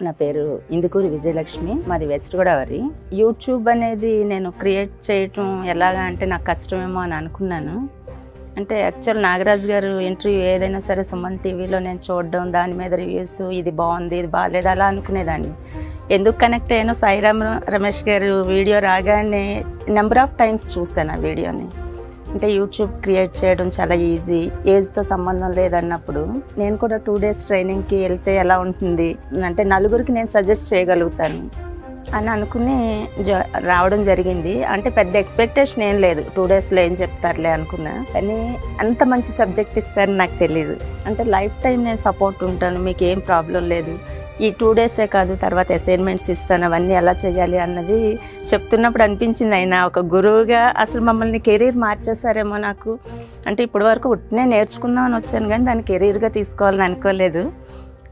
నా పేరు ఇందుకూరి విజయలక్ష్మి, మాది వెస్ట్ గోదావరి. యూట్యూబ్ అనేది నేను క్రియేట్ చేయటం ఎలాగా అంటే నాకు కష్టమేమో అని అనుకున్నాను. అంటే యాక్చువల్ నాగరాజు గారు ఇంటర్వ్యూ ఏదైనా సరే సుమన్ టీవీలో నేను చూడడం, దాని మీద రివ్యూస్, ఇది బాగుంది ఇది బాగాలేదు అలా అనుకునేదాన్ని. ఎందుకు కనెక్ట్ అయ్యానో సాయి రమేష్ గారు వీడియో రాగానే నెంబర్ ఆఫ్ టైమ్స్ చూశాను ఆ వీడియోని. అంటే యూట్యూబ్ క్రియేట్ చేయడం చాలా ఈజీ, ఏజ్తో సంబంధం లేదన్నప్పుడు నేను కూడా 2 days ట్రైనింగ్కి వెళ్తే ఎలా ఉంటుంది అంటే నలుగురికి నేను సజెస్ట్ చేయగలుగుతాను అని అనుకుని రావడం జరిగింది. అంటే పెద్ద ఎక్స్పెక్టేషన్ ఏం లేదు, 2 daysలో ఏం చెప్తారులే అనుకున్నా. కానీ అంత మంచి సబ్జెక్ట్ ఇస్తారని నాకు తెలియదు. అంటే లైఫ్ టైం నేను సపోర్ట్ ఉంటాను, మీకు ఏం ప్రాబ్లం లేదు, ఈ 2 daysే కాదు తర్వాత అసైన్మెంట్స్ ఇస్తాను, అవన్నీ ఎలా చేయాలి అన్నది చెప్తున్నప్పుడు అనిపించింది. అయినా ఒక గురువుగా అసలు మమ్మల్ని కెరీర్ మార్చేశారేమో నాకు. అంటే ఇప్పటి వరకు ఉట్నే నేర్చుకుందామని వచ్చాను కానీ దాన్ని కెరీర్గా తీసుకోవాలని అనుకోలేదు.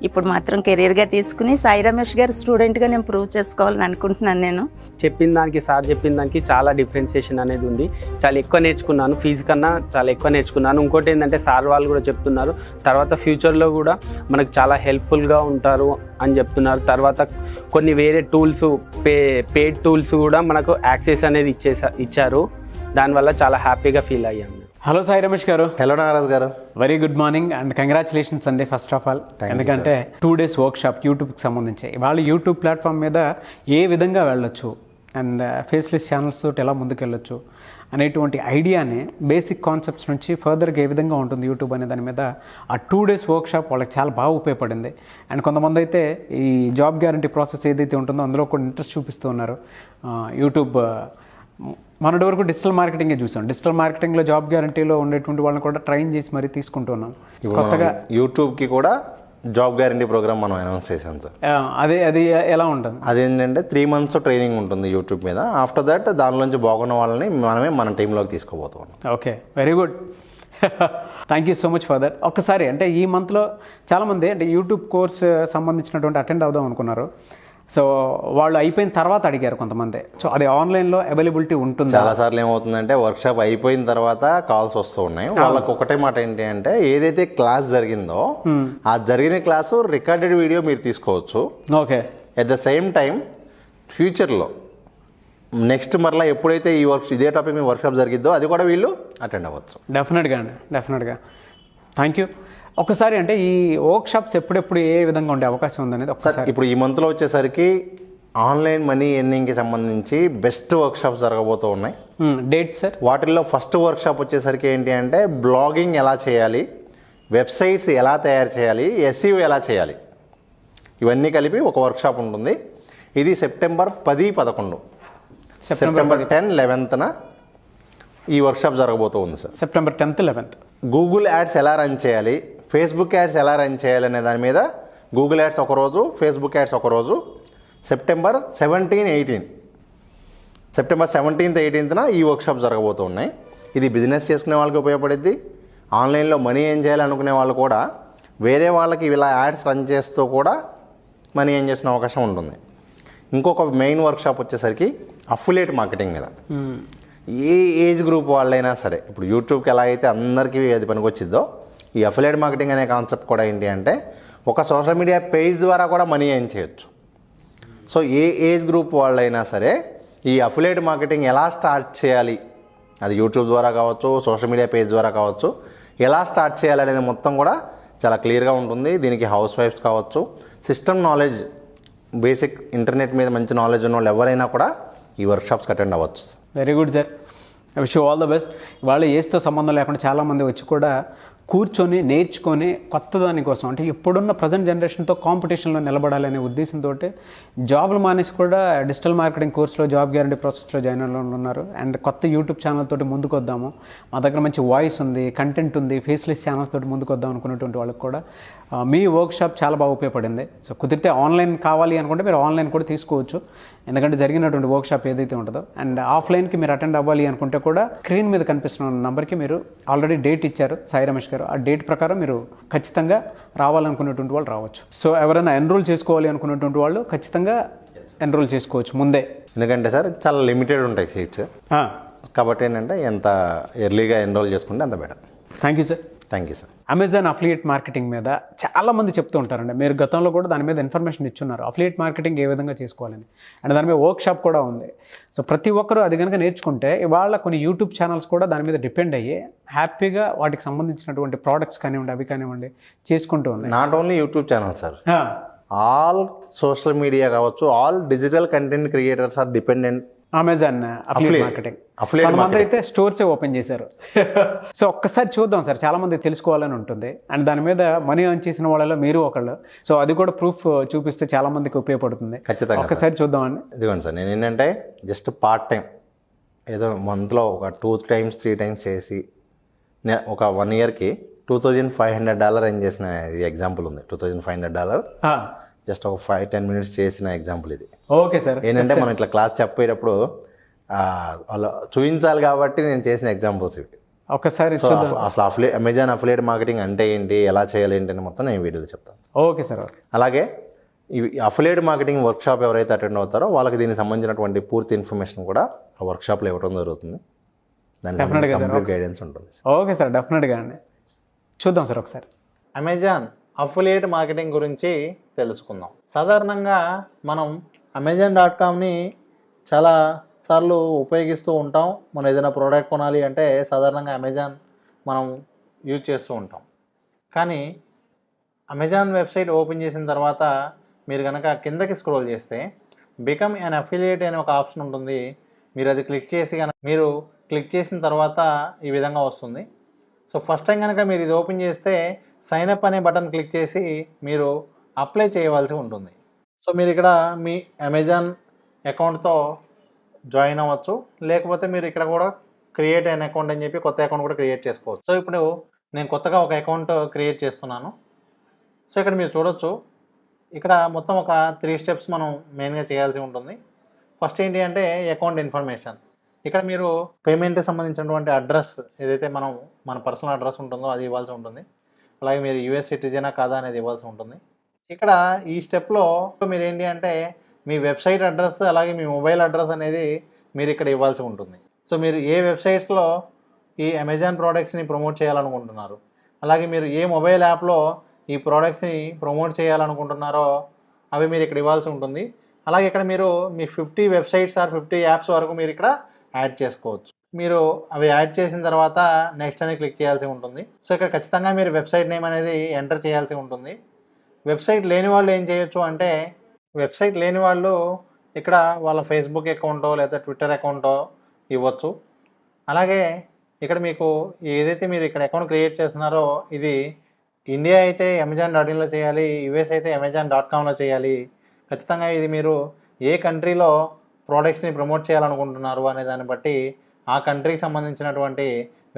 ఇప్పుడు మాత్రం కెరీర్గా తీసుకుని సాయి రమేష్ గారు స్టూడెంట్గా నేను ప్రూవ్ చేసుకోవాలని అనుకుంటున్నాను. నేను చెప్పిన దానికి సార్ చెప్పిన దానికి చాలా డిఫరెన్సియేషన్ అనేది ఉంది. చాలా ఎక్కువ నేర్చుకున్నాను, ఫీజు కన్నా చాలా ఎక్కువ నేర్చుకున్నాను. ఇంకోటి ఏంటంటే సార్ వాళ్ళు కూడా చెప్తున్నారు తర్వాత ఫ్యూచర్లో కూడా మనకు చాలా హెల్ప్ఫుల్గా ఉంటారు అని చెప్తున్నారు. తర్వాత కొన్ని వేరే టూల్స్, పేడ్ టూల్స్ కూడా మనకు యాక్సెస్ అనేది ఇచ్చారు. దానివల్ల చాలా హ్యాపీగా ఫీల్ అయ్యాను. హలో సాయి రమేష్ గారు. హలో నాగరాజ్ గారు. Very good morning and congratulations అండి ఫస్ట్ ఆఫ్ ఆల్. ఎందుకంటే 2 days వర్క్షాప్ యూట్యూబ్కి సంబంధించి వాళ్ళు యూట్యూబ్ ప్లాట్ఫామ్ మీద ఏ విధంగా వెళ్ళొచ్చు అండ్ ఫేస్లెస్ ఛానల్స్ తోటి ఎలా ముందుకెళ్ళొచ్చు అనేటువంటి ఐడియాని బేసిక్ కాన్సెప్ట్స్ నుంచి ఫర్దర్గా ఏ విధంగా ఉంటుంది యూట్యూబ్ అనే దాని మీద ఆ 2 days వర్క్షాప్ వాళ్ళకి చాలా బాగా ఉపయోగపడింది. అండ్ కొంతమంది అయితే ఈ జాబ్ గ్యారంటీ ప్రాసెస్ ఏదైతే ఉంటుందో అందులో కూడా ఇంట్రెస్ట్ చూపిస్తూ ఉన్నారు. యూట్యూబ్ మొన్నటి వరకు డిజిటల్ మార్కెటింగే చూసాం. డిజిటల్ మార్కెటింగ్లో జాబ్ గ్యారంటీలో ఉండేటువంటి వాళ్ళని కూడా ట్రైన్ చేసి మరీ తీసుకుంటున్నాం. కొత్తగా యూట్యూబ్కి కూడా జాబ్ గ్యారంటీ ప్రోగ్రామ్ మనం అనౌన్స్ చేసాం సార్. అది ఎలా ఉంటుంది? అదేంటంటే 3 months ట్రైనింగ్ ఉంటుంది యూట్యూబ్ మీద. ఆఫ్టర్ దట్ దానిలోంచి బాగున్న వాళ్ళని మనమే మన టీంలోకి తీసుకోబోతాం. Okay, very good. Thank you so much for that. ఒక్కసారి అంటే ఈ మంత్లో చాలామంది అంటే యూట్యూబ్ కోర్స్ సంబంధించినటువంటి అటెండ్ అవుదాం అనుకున్నారు. సో వాళ్ళు అయిపోయిన తర్వాత అడిగారు కొంతమంది. సో అది ఆన్లైన్లో అవైలబిలిటీ ఉంటుంది. చాలాసార్లు ఏమవుతుందంటే వర్క్షాప్ అయిపోయిన తర్వాత కాల్స్ వస్తూ ఉన్నాయి. వాళ్ళకి ఒకటే మాట ఏంటి అంటే ఏదైతే క్లాస్ జరిగిందో ఆ జరిగిన క్లాసు రికార్డెడ్ వీడియో మీరు తీసుకోవచ్చు. Okay. At the same time ఫ్యూచర్లో నెక్స్ట్ మరలా ఎప్పుడైతే ఇదే టాపిక్ మీద వర్క్షాప్ జరిగిద్దో అది కూడా వీళ్ళు అటెండ్ అవ్వచ్చు. డెఫినెట్గా అండి, డెఫినెట్గా. Thank you. ఒకసారి అంటే ఈ వర్క్షాప్స్ ఎప్పుడెప్పుడు ఏ విధంగా ఉండే అవకాశం ఉందనేది ఒకసారి. ఇప్పుడు ఈ మంత్లో వచ్చేసరికి ఆన్లైన్ మనీ ఎర్నింగ్కి సంబంధించి బెస్ట్ వర్క్షాప్స్ జరగబోతూ ఉన్నాయి. Date sir? వాటిల్లో ఫస్ట్ వర్క్షాప్ వచ్చేసరికి ఏంటి అంటే బ్లాగింగ్ ఎలా చేయాలి, వెబ్సైట్స్ ఎలా తయారు చేయాలి, SEO ఎలా చేయాలి, ఇవన్నీ కలిపి ఒక వర్క్షాప్ ఉంటుంది. ఇది సెప్టెంబర్ 10, 11, సెప్టెంబర్ 10, 11న ఈ వర్క్షాప్ జరగబోతూ ఉంది sir. September 10th, 11th. Google ads ఎలా రన్ చేయాలి, ఫేస్బుక్ యాడ్స్ ఎలా రన్ చేయాలి అనే దాని మీద గూగుల్ యాడ్స్ ఒకరోజు, ఫేస్బుక్ యాడ్స్ ఒకరోజు. సెప్టెంబర్ 17, 18, సెప్టెంబర్ 17th, 18న ఈ వర్క్షాప్ జరగబోతూ ఉన్నాయి. ఇది బిజినెస్ చేసుకునే వాళ్ళకి ఉపయోగపడుద్ది. ఆన్లైన్లో మనీ ఏం చేయాలనుకునే వాళ్ళు కూడా వేరే వాళ్ళకి ఇలా యాడ్స్ రన్ చేస్తూ కూడా మనీ ఏం చేసిన అవకాశం ఉంటుంది. ఇంకొక మెయిన్ వర్క్షాప్ వచ్చేసరికి అఫిలియేట్ మార్కెటింగ్ మీద. ఏ ఏజ్ గ్రూప్ వాళ్ళైనా సరే, ఇప్పుడు యూట్యూబ్కి ఎలా అయితే అందరికీ అది పనికొచ్చిద్దో ఈ అఫిలియేట్ మార్కెటింగ్ అనే కాన్సెప్ట్ కూడా ఏంటి అంటే ఒక సోషల్ మీడియా పేజ్ ద్వారా కూడా మనీ ఏం చేయొచ్చు. సో ఏ ఏజ్ గ్రూప్ వాళ్ళైనా సరే ఈ అఫిలియేట్ మార్కెటింగ్ ఎలా స్టార్ట్ చేయాలి, అది యూట్యూబ్ ద్వారా కావచ్చు, సోషల్ మీడియా పేజ్ ద్వారా కావచ్చు, ఎలా స్టార్ట్ చేయాలి అనేది మొత్తం కూడా చాలా క్లియర్గా ఉంటుంది. దీనికి హౌస్ వైఫ్స్ కావచ్చు, సిస్టమ్ నాలెడ్జ్, బేసిక్ ఇంటర్నెట్ మీద మంచి నాలెడ్జ్ ఉన్న వాళ్ళు ఎవరైనా కూడా ఈ వర్క్షాప్స్కి అటెండ్ అవ్వచ్చు. Very good sir, I wish you all the best. వాళ్ళ ఏజ్తో సంబంధం లేకుండా చాలామంది వచ్చి కూడా కూర్చొని నేర్చుకొని కొత్త దానికోసం అంటే ఇప్పుడున్న ప్రజెంట్ జనరేషన్తో కాంపిటీషన్లో నిలబడాలనే ఉద్దేశంతో జాబ్లు మానేసి కూడా డిజిటల్ మార్కెటింగ్ కోర్సులో జాబ్ గ్యారంటీ ప్రాసెస్లో జాయిన్ ఉన్నారు. అండ్ కొత్త యూట్యూబ్ ఛానల్ తోటి ముందుకు వద్దాము, మా దగ్గర మంచి వాయిస్ ఉంది, కంటెంట్ ఉంది, ఫేస్లెస్ ఛానల్స్ తోటి ముందుకు వద్దాం అనుకున్నటువంటి వాళ్ళకి కూడా మీ వర్క్షాప్ చాలా బాగా ఉపయోగపడింది. సో కుదిరితే ఆన్లైన్ కావాలి అనుకుంటే మీరు ఆన్లైన్ కూడా తీసుకోవచ్చు. ఎందుకంటే జరిగినటువంటి వర్క్షాప్ ఏదైతే ఉంటుందో. అండ్ ఆఫ్లైన్కి మీరు అటెండ్ అవ్వాలి అనుకుంటే కూడా స్క్రీన్ మీద కనిపిస్తున్న నెంబర్కి మీరు ఆల్రెడీ డేట్ ఇచ్చారు సాయి రమేష్ గారు. ఆ డేట్ ప్రకారం మీరు ఖచ్చితంగా రావాలనుకునేటువంటి వాళ్ళు రావచ్చు. సో ఎవరైనా ఎన్రోల్ చేసుకోవాలి అనుకునేటువంటి వాళ్ళు ఖచ్చితంగా ఎన్రోల్ చేసుకోవచ్చు ముందే. ఎందుకంటే సార్ చాలా లిమిటెడ్ ఉంటాయి సీట్స్, కాబట్టి ఏంటంటే ఎంత ఎర్లీగా ఎన్రోల్ చేసుకుంటే అంత better. Thank you sir. Thank you sir. Amazon affiliate marketing మీద చాలామంది చెప్తూ ఉంటారండి. మీరు గతంలో కూడా దాని మీద ఇన్ఫర్మేషన్ ఇచ్చున్నారు, అఫిలియేట్ మార్కెటింగ్ ఏ విధంగా చేసుకోవాలని. అండ్ దాని మీద వర్క్ షాప్ కూడా ఉంది. సో ప్రతి ఒక్కరూ అది కనుక నేర్చుకుంటే ఇవాళ కొన్ని యూట్యూబ్ ఛానల్స్ కూడా దాని మీద డిపెండ్ అయ్యి హ్యాపీగా వాటికి సంబంధించినటువంటి ప్రోడక్ట్స్ కానివ్వండి, అవి కానివ్వండి చేసుకుంటూ ఉన్నాయి. Not only YouTube channel sir, all social media కావచ్చు, all digital content creators are dependent Amazon affiliate marketing. కొంతమంది అయితే స్టోర్సే ఓపెన్ చేశారు. సో ఒక్కసారి చూద్దాం సార్, చాలా మంది తెలుసుకోవాలని ఉంటుంది. అండ్ దాని మీద మనీ ఎర్న్ చేసిన వాళ్ళలో మీరు ఒకళ్ళు. సో అది కూడా ప్రూఫ్ చూపిస్తే చాలా మందికి ఉపయోగపడుతుంది. ఖచ్చితంగా ఒక్కసారి చూద్దామండి. ఇదిగోండి సార్, నేను ఏంటంటే జస్ట్ పార్ట్ టైం ఏదో మంత్లో ఒక 2 times 3 times చేసి ఒక 1 yearకి $2,500 ఎర్న్ చేసిన ఎగ్జాంపుల్ ఉంది. $2,500 జస్ట్ ఒక 5-10 minutes చేసిన ఎగ్జాంపుల్ ఇది. Okay sir. ఏంటంటే మనం ఇట్లా క్లాస్ చెప్పేటప్పుడు వాళ్ళు చూపించాలి కాబట్టి నేను చేసిన ఎగ్జాంపుల్స్ ఇవి. ఒక్కసారి అసలు అమెజాన్ అఫిలియేట్ మార్కెటింగ్ అంటే ఏంటి, ఎలా చేయాలి ఏంటి అని మొత్తం నేను వీడియోలో చెప్తాను. Okay sir. అలాగే ఈ అఫిలియేట్ మార్కెటింగ్ వర్క్షాప్ ఎవరైతే అటెండ్ అవుతారో వాళ్ళకి దీనికి సంబంధించినటువంటి పూర్తి ఇన్ఫర్మేషన్ కూడా ఆ వర్క్షాప్లో ఇవ్వడం జరుగుతుంది. దానికి కంప్లీట్ గైడెన్స్ ఉంటుంది. ఓకే సార్, డెఫినెట్గా అండి. చూద్దాం సార్ ఒకసారి. అమెజాన్ అఫిలియేట్ మార్కెటింగ్ గురించి తెలుసుకుందాం. సాధారణంగా మనం Amazon.comని చాలా సార్లు ఉపయోగిస్తూ ఉంటాం. మనం ఏదైనా ప్రోడక్ట్ కొనాలి అంటే సాధారణంగా అమెజాన్ మనం యూజ్ చేస్తూ ఉంటాం. కానీ అమెజాన్ వెబ్సైట్ ఓపెన్ చేసిన తర్వాత మీరు కనుక కిందకి స్క్రోల్ చేస్తే బికమ్ అన్ అఫిలియేట్ అనే ఒక ఆప్షన్ ఉంటుంది. మీరు అది క్లిక్ చేసి మీరు క్లిక్ చేసిన తర్వాత ఈ విధంగా వస్తుంది. సో ఫస్ట్ టైం కనుక మీరు ఇది ఓపెన్ చేస్తే సైన్ అప్ అనే బటన్ క్లిక్ చేసి మీరు అప్లై చేయవలసి ఉంటుంది. సో మీరు ఇక్కడ మీ అమెజాన్ అకౌంట్తో జాయిన్ అవ్వచ్చు, లేకపోతే మీరు ఇక్కడ కూడా క్రియేట్ అన్ అకౌంట్ అని చెప్పి కొత్త అకౌంట్ కూడా క్రియేట్ చేసుకోవచ్చు. సో ఇప్పుడు నేను కొత్తగా ఒక అకౌంట్ క్రియేట్ చేస్తున్నాను. సో ఇక్కడ మీరు చూడొచ్చు, ఇక్కడ మొత్తం ఒక 3 steps మనం మెయిన్గా చేయాల్సి ఉంటుంది. ఫస్ట్ ఏంటి అంటే అకౌంట్ ఇన్ఫర్మేషన్. ఇక్కడ మీరు పేమెంట్కి సంబంధించినటువంటి అడ్రస్ ఏదైతే మన పర్సనల్ అడ్రస్ ఉంటుందో అది ఇవ్వాల్సి ఉంటుంది. అలాగే మీరు యూఎస్ సిటిజనా కాదా అనేది ఇవ్వాల్సి ఉంటుంది. ఇక్కడ ఈ స్టెప్లో మీరు ఏంటి అంటే మీ వెబ్సైట్ అడ్రస్ అలాగే మీ మొబైల్ అడ్రస్ అనేది మీరు ఇక్కడ ఇవ్వాల్సి ఉంటుంది. సో మీరు ఏ వెబ్సైట్స్లో ఈ అమెజాన్ ప్రోడక్ట్స్ని ప్రమోట్ చేయాలనుకుంటున్నారు, అలాగే మీరు ఏ మొబైల్ యాప్లో ఈ ప్రోడక్ట్స్ని ప్రమోట్ చేయాలనుకుంటున్నారో అవి మీరు ఇక్కడ ఇవ్వాల్సి ఉంటుంది. అలాగే ఇక్కడ మీరు మీ 50 వెబ్సైట్స్ ఆర్ 50 యాప్స్ వరకు మీరు ఇక్కడ యాడ్ చేసుకోవచ్చు. మీరు అవి యాడ్ చేసిన తర్వాత నెక్స్ట్ అని క్లిక్ చేయాల్సి ఉంటుంది. సో ఇక్కడ ఖచ్చితంగా మీరు వెబ్సైట్ నేమ్ అనేది ఎంటర్ చేయాల్సి ఉంటుంది. వెబ్సైట్ లేని వాళ్ళు ఏం చేయొచ్చు అంటే, వెబ్సైట్ లేని వాళ్ళు ఇక్కడ వాళ్ళ ఫేస్బుక్ అకౌంటో లేదా ట్విట్టర్ అకౌంటో ఇవ్వచ్చు. అలాగే ఇక్కడ మీకు ఏదైతే మీరు ఇక్కడ అకౌంట్ క్రియేట్ చేస్తున్నారో ఇది ఇండియా అయితే Amazon.in చేయాలి, యూఎస్ అయితే Amazon.comలో చేయాలి. ఖచ్చితంగా ఇది మీరు ఏ కంట్రీలో ప్రోడక్ట్స్ని ప్రమోట్ చేయాలనుకుంటున్నారు అనే దాన్ని బట్టి ఆ కంట్రీకి సంబంధించినటువంటి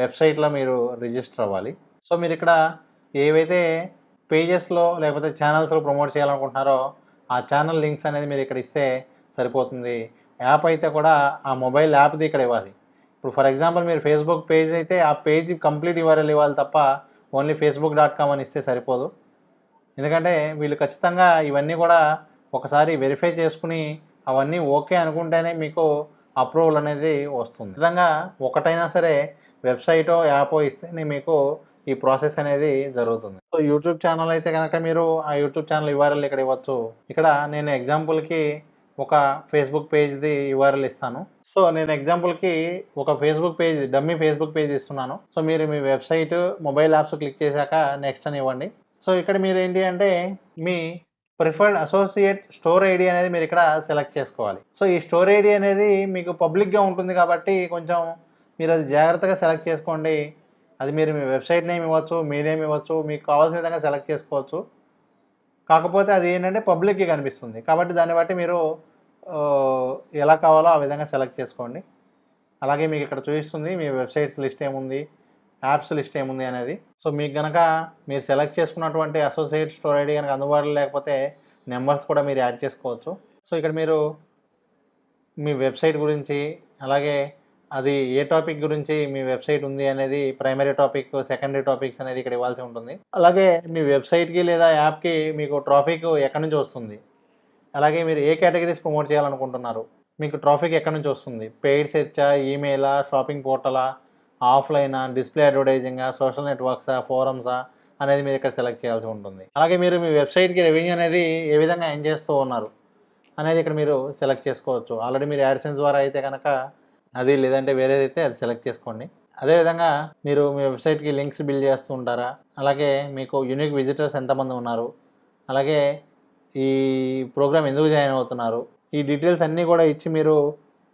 వెబ్సైట్లో మీరు రిజిస్టర్ అవ్వాలి. సో మీరు ఇక్కడ ఏవైతే పేజెస్లో లేకపోతే ఛానల్స్లో ప్రమోట్ చేయాలనుకుంటున్నారో ఆ ఛానల్ లింక్స్ అనేది మీరు ఇక్కడ ఇస్తే సరిపోతుంది. యాప్ అయితే కూడా ఆ మొబైల్ యాప్ది ఇక్కడ ఇవ్వాలి. ఇప్పుడు ఫర్ ఎగ్జాంపుల్ మీరు ఫేస్బుక్ పేజ్ అయితే ఆ పేజ్ కంప్లీట్ URL ఇవ్వాలి తప్ప ఓన్లీ facebook.com అని ఇస్తే సరిపోదు. ఎందుకంటే వీళ్ళు ఖచ్చితంగా ఇవన్నీ కూడా ఒకసారి వెరిఫై చేసుకుని అవన్నీ ఓకే అనుకుంటేనే మీకు అప్రూవల్ అనేది వస్తుంది. విధంగా ఒకటైనా సరే వెబ్సైటో యాపో ఇస్తేనే మీకు ఈ ప్రాసెస్ అనేది జరుగుతుంది. సో యూట్యూబ్ ఛానల్ అయితే కనుక మీరు ఆ యూట్యూబ్ ఛానల్ URL ఇక్కడ ఇవ్వచ్చు. ఇక్కడ నేను ఎగ్జాంపుల్కి ఒక ఫేస్బుక్ పేజ్ది URL ఇస్తాను. సో నేను ఎగ్జాంపుల్కి ఒక Facebook page, dummy Facebook page ఇస్తున్నాను. సో మీరు మీ వెబ్సైట్ మొబైల్ యాప్స్ క్లిక్ చేశాక నెక్స్ట్ అని ఇవ్వండి. సో ఇక్కడ మీరు ఏంటి అంటే మీ ప్రిఫర్డ్ అసోసియేట్ స్టోర్ ఐడి అనేది మీరు ఇక్కడ సెలెక్ట్ చేసుకోవాలి. సో ఈ స్టోర్ ఐడి అనేది మీకు పబ్లిక్గా ఉంటుంది కాబట్టి కొంచెం మీరు అది జాగ్రత్తగా సెలెక్ట్ చేసుకోండి. అది మీరు మీ వెబ్సైట్ నేమ్ ఇవ్వచ్చు, మీ నేమ్ ఇవ్వచ్చు, మీకు కావాల్సిన విధంగా సెలెక్ట్ చేసుకోవచ్చు. కాకపోతే అది ఏంటంటే పబ్లిక్గా కనిపిస్తుంది కాబట్టి దాన్ని బట్టి మీరు ఎలా కావాలో ఆ విధంగా సెలెక్ట్ చేసుకోండి. అలాగే మీకు ఇక్కడ చూపిస్తుంది మీ వెబ్సైట్స్ లిస్ట్ ఏముంది, యాప్స్ లిస్ట్ ఏముంది అనేది. సో మీకు కనుక మీరు సెలెక్ట్ చేసుకున్నటువంటి అసోసియేట్ స్టోర్ ఐడి కనుక అందుబాటులో లేకపోతే నెంబర్స్ కూడా మీరు యాడ్ చేసుకోవచ్చు. సో ఇక్కడ మీరు మీ వెబ్సైట్ గురించి, అలాగే అది ఏ టాపిక్ గురించి మీ వెబ్సైట్ ఉంది అనేది ప్రైమరీ టాపిక్, సెకండరీ టాపిక్స్ అనేది ఇక్కడ ఇవ్వాల్సి ఉంటుంది. అలాగే మీ వెబ్సైట్కి లేదా యాప్కి మీకు ట్రాఫిక్ ఎక్కడి నుంచి వస్తుంది, అలాగే మీరు ఏ కేటగిరీస్ ప్రమోట్ చేయాలనుకుంటున్నారు, మీకు ట్రాఫిక్ ఎక్కడి నుంచి వస్తుంది, పెయిడ్ సెర్చా, ఈమెయిలా, షాపింగ్ పోర్టలా, ఆఫ్లైనా, డిస్ప్లే అడ్వర్టైజింగా, సోషల్ నెట్వర్క్సా, ఫోరమ్సా అనేది మీరు ఇక్కడ సెలెక్ట్ చేయాల్సి ఉంటుంది. అలాగే మీరు మీ వెబ్సైట్కి రెవెన్యూ అనేది ఏ విధంగా ఎర్న్ చేస్తూ ఉన్నారు అనేది ఇక్కడ మీరు సెలెక్ట్ చేసుకోవచ్చు. ఆల్రెడీ మీరు యాడ్సెన్స్ ద్వారా అయితే కనుక అది, లేదంటే వేరేదైతే అది సెలెక్ట్ చేసుకోండి. అదేవిధంగా మీరు మీ వెబ్సైట్కి లింక్స్ బిల్డ్ చేస్తూ ఉంటారా, అలాగే మీకు యూనిక్ విజిటర్స్ ఎంతమంది ఉన్నారు, అలాగే ఈ ప్రోగ్రామ్ ఎందుకు జాయిన్ అవుతున్నారు, ఈ డీటెయిల్స్ అన్నీ కూడా ఇచ్చి మీరు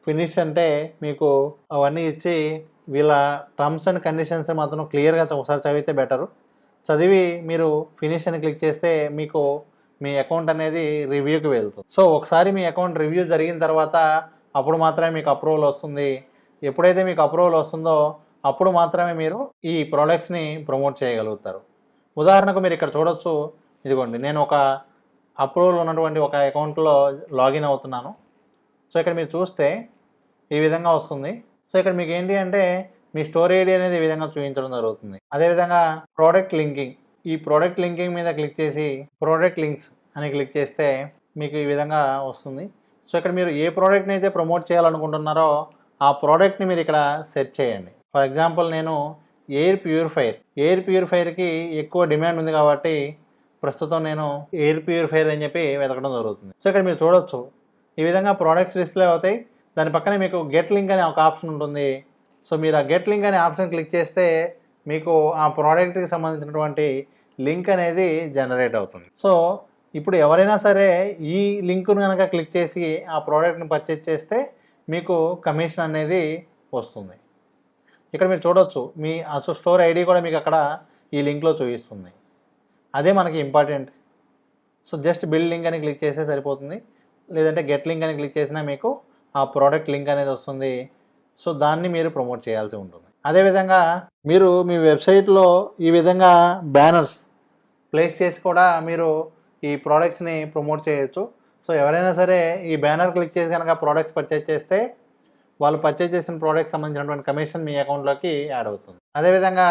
ఫినిష్ అంటే మీకు అవన్నీ ఇచ్చి వీళ్ళ టర్మ్స్ అండ్ కండిషన్స్ మాత్రం క్లియర్గా ఒకసారి చదివితే బెటరు. చదివి మీరు ఫినిష్ అని క్లిక్ చేస్తే మీకు మీ అకౌంట్ అనేది రివ్యూకి వెళ్తుంది. సో ఒకసారి మీ అకౌంట్ రివ్యూ జరిగిన తర్వాత అప్పుడు మాత్రమే మీకు అప్రూవల్ వస్తుంది. ఎప్పుడైతే మీకు అప్రూవల్ వస్తుందో అప్పుడు మాత్రమే మీరు ఈ ప్రోడక్ట్స్ని ప్రమోట్ చేయగలుగుతారు. ఉదాహరణకు మీరు ఇక్కడ చూడొచ్చు, ఇదిగోండి నేను ఒక అప్రూవల్ ఉన్నటువంటి ఒక అకౌంట్లో లాగిన్ అవుతున్నాను. సో ఇక్కడ మీరు చూస్తే ఈ విధంగా వస్తుంది. సో ఇక్కడ మీకు ఏంటి అంటే మీ స్టోర్ ఐడి అనేది ఈ విధంగా చూపించడం జరుగుతుంది. అదేవిధంగా ప్రోడక్ట్ లింకింగ్, ఈ ప్రోడక్ట్ లింకింగ్ మీద క్లిక్ చేసి ప్రోడక్ట్ లింక్స్ అని క్లిక్ చేస్తే మీకు ఈ విధంగా వస్తుంది. సో ఇక్కడ మీరు ఏ ప్రోడక్ట్ని అయితే ప్రమోట్ చేయాలనుకుంటున్నారో ఆ ప్రోడక్ట్ని మీరు ఇక్కడ సెర్చ్ చేయండి. ఫర్ ఎగ్జాంపుల్ నేను ఎయిర్ ప్యూరిఫైర్కి ఎక్కువ డిమాండ్ ఉంది కాబట్టి ప్రస్తుతం నేను ఎయిర్ ప్యూరిఫైర్ అని చెప్పి వెతకడం జరుగుతుంది. సో ఇక్కడ మీరు చూడొచ్చు ఈ విధంగా ప్రోడక్ట్స్ డిస్ప్లే అవుతాయి. దాని పక్కనే మీకు గెట్ లింక్ అనే ఒక ఆప్షన్ ఉంటుంది. సో మీరు ఆ గెట్ లింక్ అనే ఆప్షన్ క్లిక్ చేస్తే మీకు ఆ ప్రోడక్ట్కి సంబంధించినటువంటి లింక్ అనేది జనరేట్ అవుతుంది. సో ఇప్పుడు ఎవరైనా సరే ఈ లింక్ను కనుక క్లిక్ చేసి ఆ ప్రోడక్ట్ని పర్చేజ్ చేస్తే మీకు కమిషన్ అనేది వస్తుంది. ఇక్కడ మీరు చూడొచ్చు మీ స్టోర్ ఐడి కూడా మీకు అక్కడ ఈ లింక్లో చూపిస్తుంది. అదే మనకి important. So just build link అని క్లిక్ చేస్తే సరిపోతుంది, లేదంటే గెట్ లింక్ అని క్లిక్ చేసినా మీకు ఆ ప్రోడక్ట్ లింక్ అనేది వస్తుంది. సో దాన్ని మీరు ప్రమోట్ చేయాల్సి ఉంటుంది. అదేవిధంగా మీరు మీ వెబ్సైట్లో ఈ విధంగా బ్యానర్స్ ప్లేస్ చేసి కూడా మీరు ఈ ప్రోడక్ట్స్ని ప్రమోట్ చేయొచ్చు. సో ఎవరైనా సరే ఈ బ్యానర్ క్లిక్ చేసి కనుక ప్రోడక్ట్స్ పర్చేజ్ చేస్తే వాళ్ళు పర్చేజ్ చేసిన ప్రోడక్ట్స్ సంబంధించినటువంటి కమిషన్ మీ అకౌంట్లోకి యాడ్ అవుతుంది. అదేవిధంగా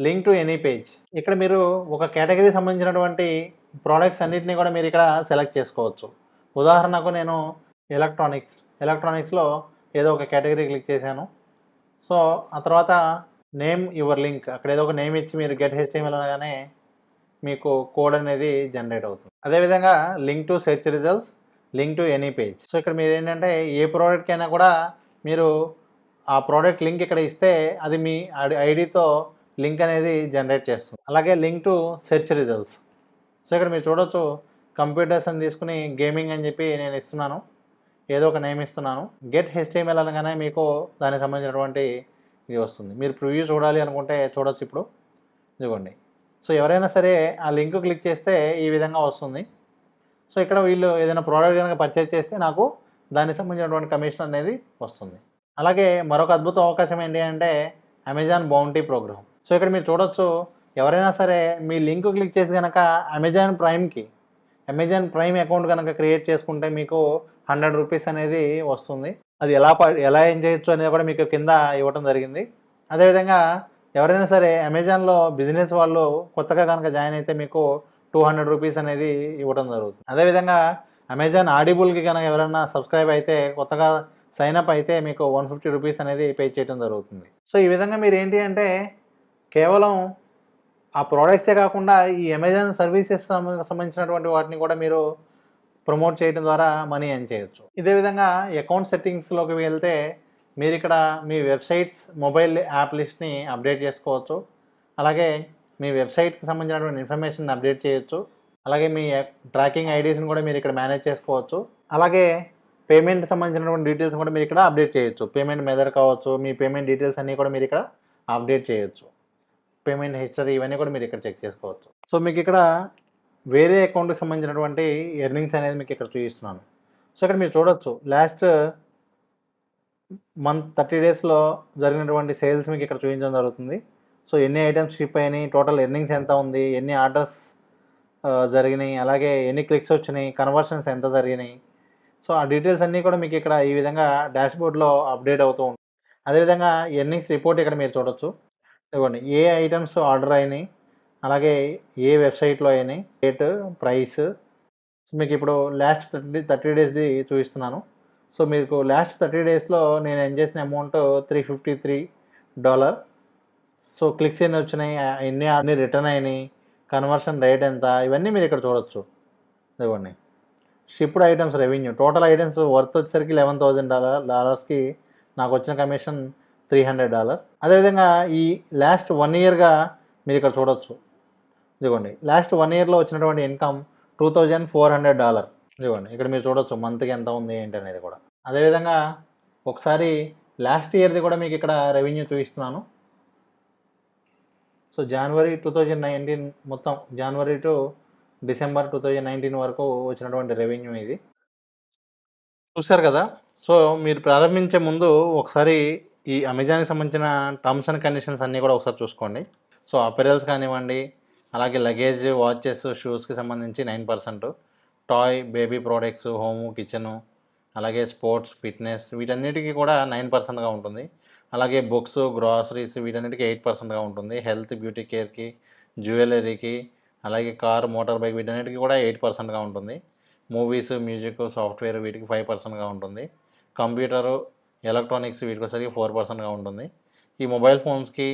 లింక్ టు ఎనీ పేజ్, ఇక్కడ మీరు ఒక కేటగిరీ సంబంధించినటువంటి ప్రోడక్ట్స్ అన్నింటినీ కూడా మీరు ఇక్కడ సెలెక్ట్ చేసుకోవచ్చు. ఉదాహరణకు నేను ఎలక్ట్రానిక్స్లో ఏదో ఒక కేటగిరీ క్లిక్ చేశాను. సో ఆ తర్వాత నేమ్ యువర్ లింక్, అక్కడ ఏదో ఒక నేమ్ ఇచ్చి మీరు గెట్ HTML అనగానే మీకు కోడ్ అనేది జనరేట్ అవుతుంది. అదేవిధంగా link to search results, link to any page. So ఇక్కడ మీరు ఏంటంటే ఏ ప్రోడక్ట్కి అయినా కూడా మీరు ఆ ప్రోడక్ట్ లింక్ ఇక్కడ ఇస్తే అది మీ ఐడితో లింక్ అనేది జనరేట్ చేస్తుంది. అలాగే link to search results. So ఇక్కడ మీరు చూడొచ్చు కంప్యూటర్స్ అని తీసుకుని గేమింగ్ అని చెప్పి నేను ఇస్తున్నాను, ఏదో ఒక నేమ్ ఇస్తున్నాను. గెట్ HTML అనగానే మీకు దానికి సంబంధించినటువంటి ఇది వస్తుంది. మీరు ప్రివ్యూ చూడాలి అనుకుంటే చూడొచ్చు. ఇప్పుడు ఇదిగోండి. సో ఎవరైనా సరే ఆ లింక్ క్లిక్ చేస్తే ఈ విధంగా వస్తుంది. సో ఇక్కడ వీళ్ళు ఏదైనా ప్రోడక్ట్ కనుక పర్చేజ్ చేస్తే నాకు దానికి సంబంధించినటువంటి కమిషన్ అనేది వస్తుంది. అలాగే మరొక అద్భుత అవకాశం ఏంటి అంటే అమెజాన్ బౌంటీ ప్రోగ్రామ్. సో ఇక్కడ మీరు చూడొచ్చు ఎవరైనా సరే మీ లింక్ క్లిక్ చేసి కనుక అమెజాన్ ప్రైమ్ అకౌంట్ కనుక క్రియేట్ చేసుకుంటే మీకు 100 రూపీస్ అనేది వస్తుంది. అది ఎలా ఏం చేయొచ్చు అనేది కూడా మీకు కింద ఇవ్వడం జరిగింది. అదేవిధంగా ఎవరైనా సరే అమెజాన్లో బిజినెస్ వాళ్ళు కొత్తగా కనుక జాయిన్ అయితే మీకు 200 రూపీస్ అనేది ఇవ్వడం జరుగుతుంది. అదేవిధంగా అమెజాన్ ఆడిబుల్కి కనుక ఎవరైనా సబ్స్క్రైబ్ అయితే కొత్తగా సైన్అప్ అయితే మీకు 150 రూపీస్ అనేది పే చేయడం జరుగుతుంది. సో ఈ విధంగా మీరు ఏంటి అంటే కేవలం ఆ ప్రోడక్ట్సే కాకుండా ఈ అమెజాన్ సర్వీసెస్ సంబంధించినటువంటి వాటిని కూడా మీరు ప్రమోట్ చేయడం ద్వారా మనీ ఎర్న్ చేయొచ్చు. ఇదే విధంగా అకౌంట్ సెట్టింగ్స్లోకి వెళ్తే మీరు ఇక్కడ మీ వెబ్సైట్స్ మొబైల్ యాప్ లిస్ట్ని అప్డేట్ చేసుకోవచ్చు. అలాగే మీ వెబ్సైట్కి సంబంధించినటువంటి ఇన్ఫర్మేషన్ అప్డేట్ చేయొచ్చు. అలాగే మీ ట్రాకింగ్ ఐడీస్ని కూడా మీరు ఇక్కడ మేనేజ్ చేసుకోవచ్చు. అలాగే పేమెంట్ సంబంధించినటువంటి డీటెయిల్స్ కూడా మీరు ఇక్కడ అప్డేట్ చేయొచ్చు. పేమెంట్ మెథడ్ కావచ్చు, మీ పేమెంట్ డీటెయిల్స్ అన్నీ కూడా మీరు ఇక్కడ అప్డేట్ చేయొచ్చు. పేమెంట్ హిస్టరీ ఇవన్నీ కూడా మీరు ఇక్కడ చెక్ చేసుకోవచ్చు. సో మీకు ఇక్కడ వేరే అకౌంట్కి సంబంధించినటువంటి ఎర్నింగ్స్ అనేది మీకు ఇక్కడ చూపిస్తున్నాను. సో ఇక్కడ మీరు చూడొచ్చు లాస్ట్ మంత్ 30 డేస్లో జరిగినటువంటి సేల్స్ మీకు ఇక్కడ చూపించడం జరుగుతుంది. సో ఎన్ని ఐటమ్స్ షిప్ అయినాయి, టోటల్ ఎర్నింగ్స్ ఎంత ఉంది, ఎన్ని ఆర్డర్స్ జరిగినాయి, అలాగే ఎన్ని క్లిక్స్ వచ్చినాయి, కన్వర్షన్స్ ఎంత జరిగినాయి. సో ఆ డీటెయిల్స్ అన్నీ కూడా మీకు ఇక్కడ ఈ విధంగా డాష్బోర్డ్లో అప్డేట్ అవుతూ ఉంటుంది. అదేవిధంగా ఎర్నింగ్స్ రిపోర్ట్ ఇక్కడ మీరు చూడొచ్చు. ఇవ్వండి ఏ ఐటమ్స్ ఆర్డర్ అయినాయి, అలాగే ఏ వెబ్సైట్లో అయినాయి, డేట్, ప్రైస్. మీకు ఇప్పుడు లాస్ట్ 30 డేస్ది చూపిస్తున్నాను. సో మీకు లాస్ట్ 30 డేస్లో నేను ఎర్న్ చేసిన అమౌంట్ డాలర్. సో క్లిక్స్ ఎన్ని వచ్చినాయి, అన్ని రిటర్న్ అయినాయి, కన్వర్షన్ రేట్ ఎంత, ఇవన్నీ మీరు ఇక్కడ చూడొచ్చు. ఇదిగోండి shipped items revenue, total items worth వచ్చేసరికి $11,000కి నాకు వచ్చిన కమిషన్ $300. అదేవిధంగా ఈ లాస్ట్ 1 ఇయర్గా మీరు ఇక్కడ చూడొచ్చు. ఇదిగోండి లాస్ట్ 1 ఇయర్లో వచ్చినటువంటి ఇన్కమ్ $2,400. ఇదిగోండి ఇక్కడ మీరు చూడొచ్చు మంత్కి ఎంత ఉంది ఏంటి అనేది కూడా. అదేవిధంగా ఒకసారి లాస్ట్ ఇయర్ది కూడా మీకు ఇక్కడ రెవెన్యూ చూపిస్తున్నాను. సో జనవరి 2019 మొత్తం, జనవరి టు డిసెంబర్ 2019 వరకు వచ్చినటువంటి రెవెన్యూ ఇది చూశారు కదా. సో మీరు ప్రారంభించే ముందు ఒకసారి ఈ అమెజాన్కి సంబంధించిన టర్మ్స్ అండ్ కండిషన్స్ అన్నీ కూడా ఒకసారి చూసుకోండి. సో అపెరల్స్ కానివ్వండి, అలాగే లగేజ్, వాచెస్, షూస్కి సంబంధించి 9%, toy, baby products, home, kitchen, అలాగే స్పోర్ట్స్, ఫిట్నెస్ వీటన్నిటికీ కూడా 9%గా ఉంటుంది. అలాగే బుక్స్, గ్రాసరీస్ వీటన్నిటికీ 8%గా ఉంటుంది. హెల్త్, బ్యూటీ కేర్కి, జ్యువెలరీకి, అలాగే కార్, మోటార్ బైక్ వీటన్నిటికీ కూడా 8%గా ఉంటుంది. మూవీస్, మ్యూజిక్, సాఫ్ట్వేర్ వీటికి 5%గా ఉంటుంది. కంప్యూటరు, ఎలక్ట్రానిక్స్ వీటికి 4%గా ఉంటుంది. ఈ మొబైల్ ఫోన్స్కి,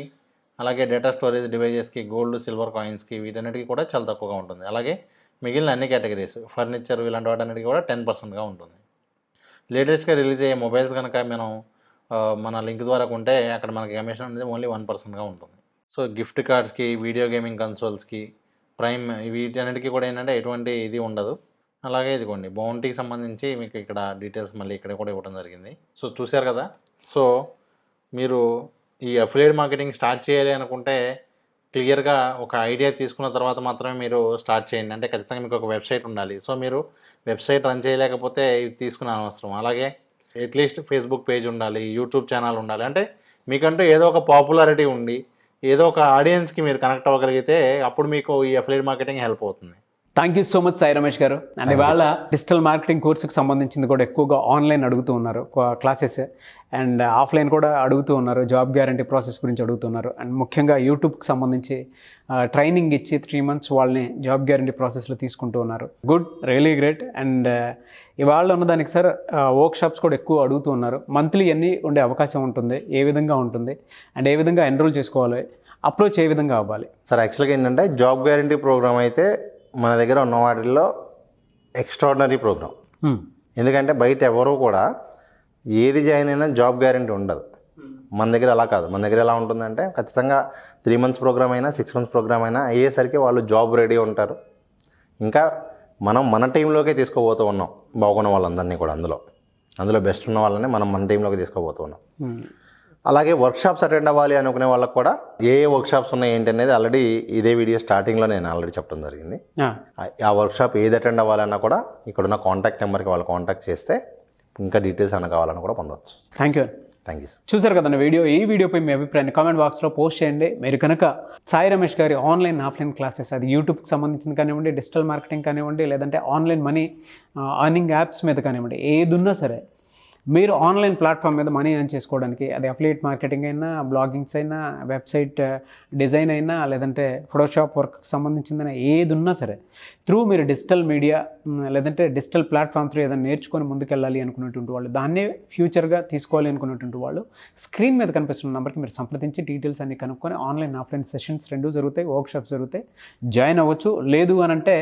అలాగే డేటా స్టోరేజ్ డివైజెస్కి, గోల్డ్, సిల్వర్ కాయిన్స్కి వీటన్నిటికీ కూడా చాలా తక్కువగా ఉంటుంది. అలాగే మిగిలిన అన్ని కేటగిరీస్, ఫర్నిచర్ ఇలాంటి వాటన్నిటికీ కూడా 10%గా ఉంటుంది. లేటెస్ట్గా రిలీజ్ అయ్యే మొబైల్స్ కనుక మనం మన లింక్ ద్వారా కొంటే అక్కడ మనకి కమిషన్ అనేది ఓన్లీ 1%గా ఉంటుంది. సో గిఫ్ట్ కార్డ్స్కి, వీడియో గేమింగ్ కన్సోల్స్కి, ప్రైమ్ వీటన్నిటికీ కూడా ఏంటంటే ఎటువంటి ఇది ఉండదు. అలాగే ఇదిగోండి బౌంటీకి సంబంధించి మీకు ఇక్కడ డీటెయిల్స్ మళ్ళీ ఇక్కడ కూడా ఇవ్వడం జరిగింది. సో చూశారు కదా. సో మీరు ఈ అఫిలియేట్ మార్కెటింగ్ స్టార్ట్ చేయాలి అనుకుంటే క్లియర్గా ఒక ఐడియా తీసుకున్న తర్వాత మాత్రమే మీరు స్టార్ట్ చేయండి. అంటే ఖచ్చితంగా మీకు ఒక వెబ్సైట్ ఉండాలి. సో మీరు వెబ్సైట్ రన్ చేయలేకపోతే ఇది తీసుకునే అవసరం. అలాగే అట్లీస్ట్ ఫేస్బుక్ పేజ్ ఉండాలి, యూట్యూబ్ ఛానల్ ఉండాలి. అంటే మీకంటూ ఏదో ఒక పాపులారిటీ ఉండి ఏదో ఒక ఆడియన్స్కి మీరు కనెక్ట్ అవ్వగలిగితే అప్పుడు మీకు ఈ అఫిలియేట్ మార్కెటింగ్ హెల్ప్ అవుతుంది. Thank you so much Sai Ramesh గారు. అండ్ ఇవాళ డిజిటల్ మార్కెటింగ్ కోర్సుకి సంబంధించింది కూడా ఎక్కువగా ఆన్లైన్ అడుగుతూ ఉన్నారు క్లాసెస్, అండ్ ఆఫ్లైన్ కూడా అడుగుతూ ఉన్నారు. జాబ్ గ్యారంటీ ప్రాసెస్ గురించి అడుగుతున్నారు. అండ్ ముఖ్యంగా యూట్యూబ్కి సంబంధించి ట్రైనింగ్ ఇచ్చి 3 months వాళ్ళని జాబ్ గ్యారంటీ ప్రాసెస్లో తీసుకుంటూ ఉన్నారు. Good, really great. అండ్ ఇవాళ ఉన్నదానికి సార్ వర్క్షాప్స్ కూడా ఎక్కువ అడుగుతూ ఉన్నారు. మంత్లీ ఎన్ని ఉండే అవకాశం ఉంటుంది, ఏ విధంగా ఉంటుంది, అండ్ ఏ విధంగా ఎన్రోల్ చేసుకోవాలి, అప్రోచ్ ఏ విధంగా అవ్వాలి? సార్ యాక్చువల్గా ఏంటంటే జాబ్ గ్యారంటీ ప్రోగ్రామ్ అయితే మన దగ్గర ఉన్న వాటిల్లో ఎక్స్ట్రాడినరీ ప్రోగ్రామ్. ఎందుకంటే బయట ఎవరు కూడా ఏది జాయిన్ అయినా జాబ్ గ్యారంటీ ఉండదు. మన దగ్గర అలా కాదు. మన దగ్గర ఎలా ఉంటుందంటే ఖచ్చితంగా 3 months ప్రోగ్రామ్ అయినా 6 months ప్రోగ్రామ్ అయినా అయ్యేసరికి వాళ్ళు జాబ్ రెడీ ఉంటారు. ఇంకా మనం మన టీంలోకే తీసుకోబోతూ ఉన్నాం బాగున్న వాళ్ళందరినీ కూడా. అందులో బెస్ట్ ఉన్న వాళ్ళని మనం మన టీంలోకి తీసుకోబోతూ ఉన్నాం. అలాగే వర్క్షాప్స్ అటెండ్ అవ్వాలి అనుకునే వాళ్ళకి కూడా ఏ వర్క్షాప్స్ ఉన్నాయి ఏంటి అనేది ఆల్రెడీ ఇదే వీడియో స్టార్టింగ్లో నేను ఆల్రెడీ చెప్పడం జరిగింది. ఆ వర్క్షాప్ ఏది అటెండ్ అవ్వాలన్నా కూడా ఇక్కడున్న కాంటాక్ట్ నెంబర్కి వాళ్ళు కాంటాక్ట్ చేస్తే ఇంకా డీటెయిల్స్ ఏమైనా కావాలన్నా కూడా పొందవచ్చు. Thank you. చూసారు కదండి ఈ వీడియోపై మీ అభిప్రాయాన్ని కామెంట్ బాక్స్లో పోస్ట్ చేయండి. మీరు కనుక సాయి రమేష్ గారి ఆన్లైన్ ఆఫ్లైన్ క్లాసెస్, అది యూట్యూబ్కి సంబంధించింది కానివ్వండి, డిజిటల్ మార్కెటింగ్ కానివ్వండి, లేదంటే ఆన్లైన్ మనీ అర్నింగ్ యాప్స్ మీద కానివ్వండి, ఏది ఉన్నా సరే మీరు ఆన్లైన్ ప్లాట్ఫామ్ మీద మనీ ఎర్న్ చేసుకోవడానికి, అది అఫిలియేట్ మార్కెటింగ్ అయినా, బ్లాగింగ్స్ అయినా, వెబ్సైట్ డిజైన్ అయినా, లేదంటే ఫోటోషాప్ వర్క్కి సంబంధించిందైనా ఏది ఉన్నా సరే త్రూ మీరు డిజిటల్ మీడియా లేదంటే డిజిటల్ ప్లాట్ఫామ్ త్రూ ఏదైనా నేర్చుకొని ముందుకెళ్ళాలి అనుకునేటువంటి వాళ్ళు, దాన్నే ఫ్యూచర్గా తీసుకోవాలి అనుకునేటువంటి వాళ్ళు స్క్రీన్ మీద కనిపిస్తున్న నెంబర్కి మీరు సంప్రదించి డీటెయిల్స్ అన్ని కనుక్కొని ఆన్లైన్ ఆఫ్లైన్ సెషన్స్ 2 జరుగుతాయి, వర్క్షాప్స్ జరుగుతాయి, జాయిన్ అవ్వచ్చు. లేదు అని అంటే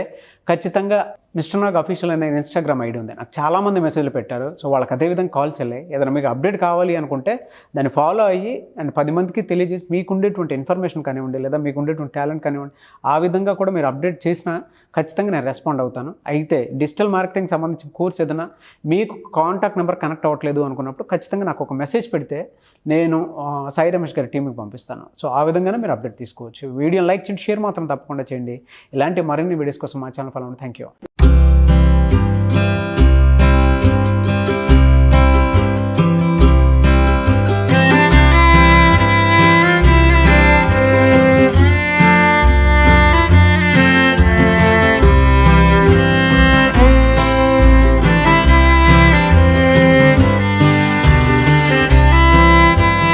ఖచ్చితంగా మిస్టర్ నాగ్ అఫీషియల్ అనే ఇన్స్టాగ్రామ్ ఐడి ఉంది. నాకు చాలామంది మెసేజ్లు పెట్టారు. సో వాళ్ళకి అదేవిధంగా కాల్ చేయాలి. ఏదైనా మీకు అప్డేట్ కావాలి అనుకుంటే దాన్ని ఫాలో అయ్యి అండ్ 10 మందికి తెలియజేసి మీకుండేటువంటి ఇన్ఫర్మేషన్ కానివ్వండి, లేదా మీకు ఉండేటువంటి టాలెంట్ కానివ్వండి, ఆ విధంగా కూడా మీరు అప్డేట్ చేసినా ఖచ్చితంగా నేను రెస్పాండ్ అవుతాను. అయితే డిజిటల్ మార్కెటింగ్ సంబంధించిన కోర్స్ ఏదైనా మీకు కాంటాక్ట్ నెంబర్ కనెక్ట్ అవ్వట్లేదు అనుకున్నప్పుడు ఖచ్చితంగా నాకు ఒక మెసేజ్ పెడితే నేను సాయి రమేష్ గారి టీంకి పంపిస్తాను. సో ఆ విధంగానే మీరు అప్డేట్ తీసుకోవచ్చు. వీడియోని లైక్ చేయండి, షేర్ మాత్రం తప్పకుండా చేయండి. ఇలాంటి మరిన్ని వీడియోస్ కోసం మా ఛానల్ ఫాలో అవ్వండి. Thank you.